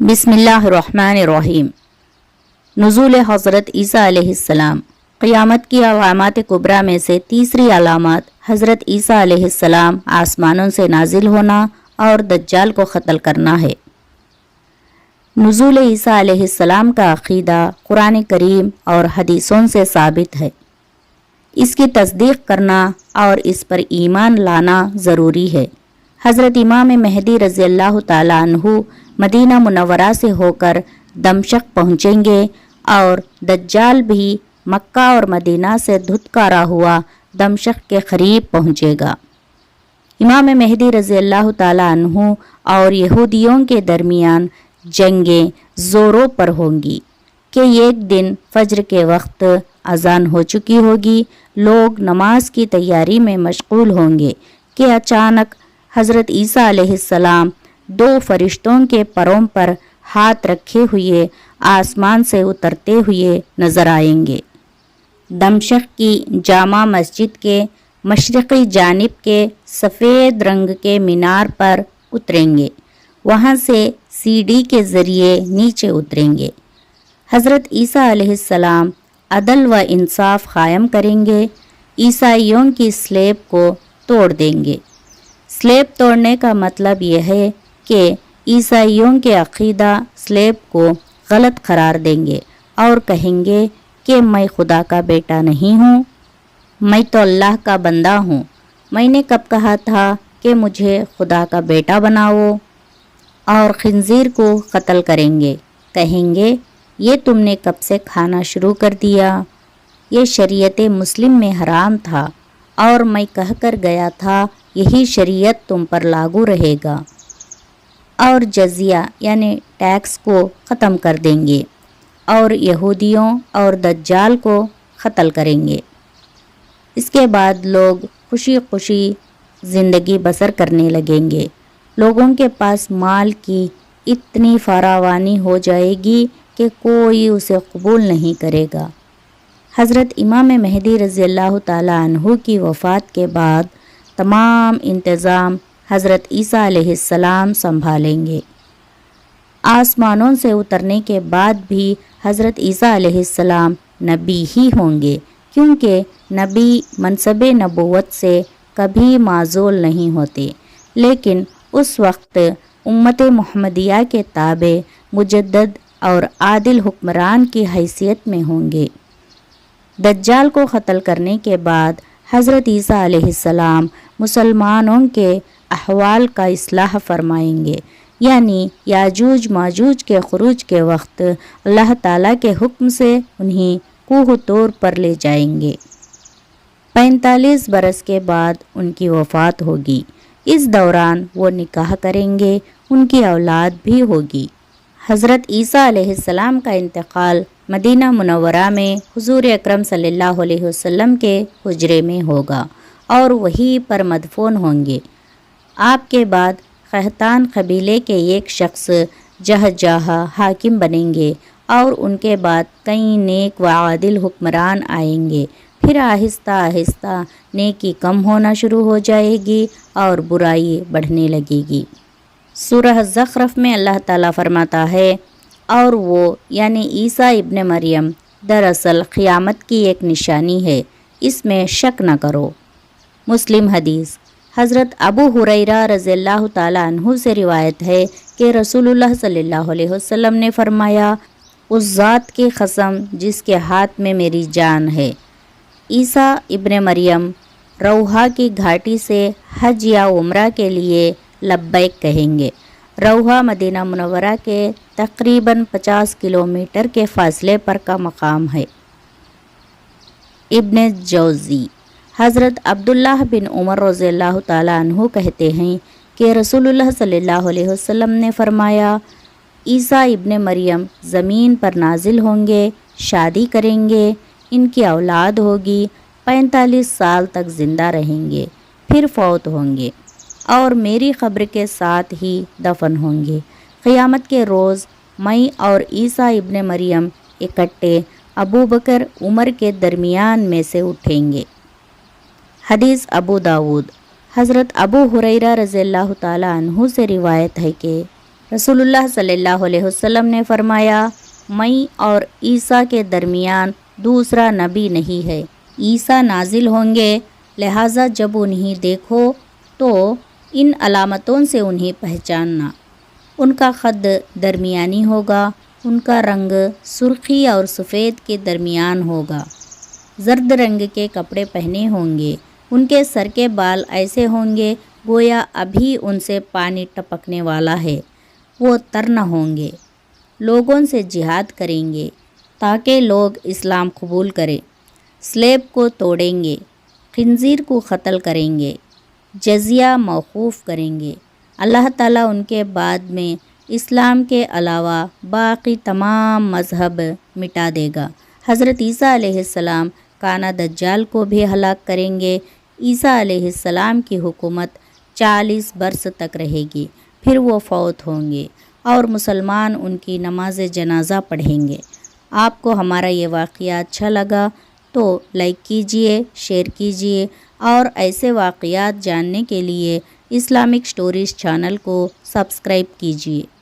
بسم اللہ الرحمن الرحیم۔ نزول حضرت عیسیٰ علیہ السلام۔ قیامت کی علامات کبریٰ میں سے تیسری علامات حضرت عیسیٰ علیہ السلام آسمانوں سے نازل ہونا اور دجال کو قتل کرنا ہے۔ نزول عیسیٰ علیہ السلام کا عقیدہ قرآن کریم اور حدیثوں سے ثابت ہے۔ اس کی تصدیق کرنا اور اس پر ایمان لانا ضروری ہے۔ حضرت امام مہدی رضی اللہ تعالیٰ عنہ مدینہ منورہ سے ہو کر دمشق پہنچیں گے اور دجال بھی مکہ اور مدینہ سے دھتکارا ہوا دمشق کے قریب پہنچے گا۔ امام مہدی رضی اللہ تعالیٰ عنہ اور یہودیوں کے درمیان جنگیں زوروں پر ہوں گی کہ ایک دن فجر کے وقت اذان ہو چکی ہوگی، لوگ نماز کی تیاری میں مشغول ہوں گے کہ اچانک حضرت عیسیٰ علیہ السلام دو فرشتوں کے پروں پر ہاتھ رکھے ہوئے آسمان سے اترتے ہوئے نظر آئیں گے۔ دمشق کی جامع مسجد کے مشرقی جانب کے سفید رنگ کے مینار پر اتریں گے، وہاں سے سیڑھی کے ذریعے نیچے اتریں گے۔ حضرت عیسیٰ علیہ السلام عدل و انصاف قائم کریں گے، عیسائیوں کی سلیب کو توڑ دیں گے۔ سلیب توڑنے کا مطلب یہ ہے کہ عیسائیوں کے عقیدہ سلیب کو غلط قرار دیں گے اور کہیں گے کہ میں خدا کا بیٹا نہیں ہوں، میں تو اللہ کا بندہ ہوں، میں نے کب کہا تھا کہ مجھے خدا کا بیٹا بناؤ، اور خنزیر کو قتل کریں گے، کہیں گے یہ تم نے کب سے کھانا شروع کر دیا، یہ شریعت مسلم میں حرام تھا اور میں کہہ کر گیا تھا یہی شریعت تم پر لاگو رہے گا، اور جزیہ یعنی ٹیکس کو ختم کر دیں گے اور یہودیوں اور دجال کو قتل کریں گے۔ اس کے بعد لوگ خوشی خوشی زندگی بسر کرنے لگیں گے، لوگوں کے پاس مال کی اتنی فراوانی ہو جائے گی کہ کوئی اسے قبول نہیں کرے گا۔ حضرت امام مہدی رضی اللہ تعالیٰ عنہ کی وفات کے بعد تمام انتظام حضرت عیسیٰ علیہ السلام سنبھالیں گے۔ آسمانوں سے اترنے کے بعد بھی حضرت عیسیٰ علیہ السلام نبی ہی ہوں گے، کیونکہ نبی منصب نبوت سے کبھی معزول نہیں ہوتے، لیکن اس وقت امت محمدیہ کے تابع مجدد اور عادل حکمران کی حیثیت میں ہوں گے۔ دجال کو قتل کرنے کے بعد حضرت عیسیٰ علیہ السلام مسلمانوں کے احوال کا اصلاح فرمائیں گے، یعنی یاجوج ماجوج کے خروج کے وقت اللہ تعالیٰ کے حکم سے انہیں کوہ طور پر لے جائیں گے۔ 45 برس کے بعد ان کی وفات ہوگی، اس دوران وہ نکاح کریں گے، ان کی اولاد بھی ہوگی۔ حضرت عیسیٰ علیہ السلام کا انتقال مدینہ منورہ میں حضور اکرم صلی اللہ علیہ وسلم کے حجرے میں ہوگا اور وہیں پر مدفون ہوں گے۔ آپ کے بعد قحطان قبیلے کے ایک شخص جہجاہ حاکم بنیں گے اور ان کے بعد کئی نیک و عادل حکمران آئیں گے، پھر آہستہ آہستہ نیکی کم ہونا شروع ہو جائے گی اور برائی بڑھنے لگے گی۔ سورہ زخرف میں اللہ تعالیٰ فرماتا ہے، اور وہ یعنی عیسیٰ ابن مریم دراصل قیامت کی ایک نشانی ہے، اس میں شک نہ کرو۔ مسلم حدیث۔ حضرت ابو ہریرہ رضی اللہ تعالیٰ عنہ سے روایت ہے کہ رسول اللہ صلی اللہ علیہ وسلم نے فرمایا، اس ذات کی قسم جس کے ہاتھ میں میری جان ہے، عیسیٰ ابن مریم روحا کی گھاٹی سے حج یا عمرہ کے لیے لبیک کہیں گے۔ روحا مدینہ منورہ کے تقریباً 50 کلومیٹر کے فاصلے پر کا مقام ہے۔ ابن جوزی۔ حضرت عبداللہ بن عمر رضی اللہ تعالیٰ عنہ کہتے ہیں کہ رسول اللہ صلی اللہ علیہ وسلم نے فرمایا، عیسیٰ ابن مریم زمین پر نازل ہوں گے، شادی کریں گے، ان کی اولاد ہوگی، 45 سال تک زندہ رہیں گے، پھر فوت ہوں گے اور میری قبر کے ساتھ ہی دفن ہوں گے۔ قیامت کے روز میں اور عیسیٰ ابن مریم اکٹھے ابو بکر عمر کے درمیان میں سے اٹھیں گے۔ حدیث ابو داود۔ حضرت ابو ہریرہ رضی اللہ تعالیٰ عنہ سے روایت ہے کہ رسول اللہ صلی اللہ علیہ وسلم نے فرمایا، میں اور عیسیٰ کے درمیان دوسرا نبی نہیں ہے۔ عیسیٰ نازل ہوں گے، لہٰذا جب انہیں دیکھو تو ان علامتوں سے انہیں پہچاننا۔ ان کا قد درمیانی ہوگا، ان کا رنگ سرخی اور سفید کے درمیان ہوگا، زرد رنگ کے کپڑے پہنے ہوں گے، ان کے سر کے بال ایسے ہوں گے گویا ابھی ان سے پانی ٹپکنے والا ہے، وہ تر نہ ہوں گے، لوگوں سے جہاد کریں گے تاکہ لوگ اسلام قبول کریں، سلیب کو توڑیں گے، خنزیر کو قتل کریں گے، جزیہ موقوف کریں گے۔ اللہ تعالیٰ ان کے بعد میں اسلام کے علاوہ باقی تمام مذہب مٹا دے گا۔ حضرت عیسیٰ علیہ السلام کانا دجال کو بھی ہلاک کریں گے۔ عیسیٰ علیہ السلام کی حکومت 40 برس تک رہے گی، پھر وہ فوت ہوں گے اور مسلمان ان کی نماز جنازہ پڑھیں گے۔ آپ کو ہمارا یہ واقعہ اچھا لگا تو لائک کیجئے، شیئر کیجئے اور ایسے واقعات جاننے کے لیے اسلامک سٹوریز چینل کو سبسکرائب کیجئے۔